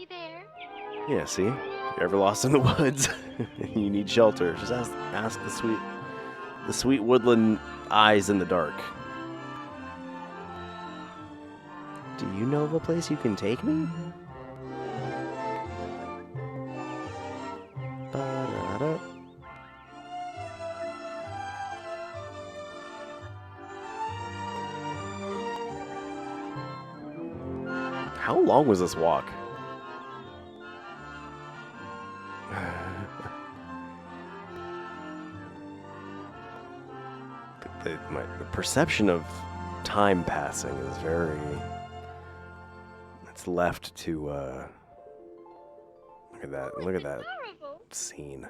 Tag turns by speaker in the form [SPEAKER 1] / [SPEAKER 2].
[SPEAKER 1] me there?
[SPEAKER 2] Yeah, see? If you're ever lost in the woods and you need shelter, just ask the sweet woodland eyes in the dark. Do you know of a place you can take me? Ba-da-da. How long was this walk? The perception of time passing is very... It's left to, look at that
[SPEAKER 1] It's
[SPEAKER 2] scene.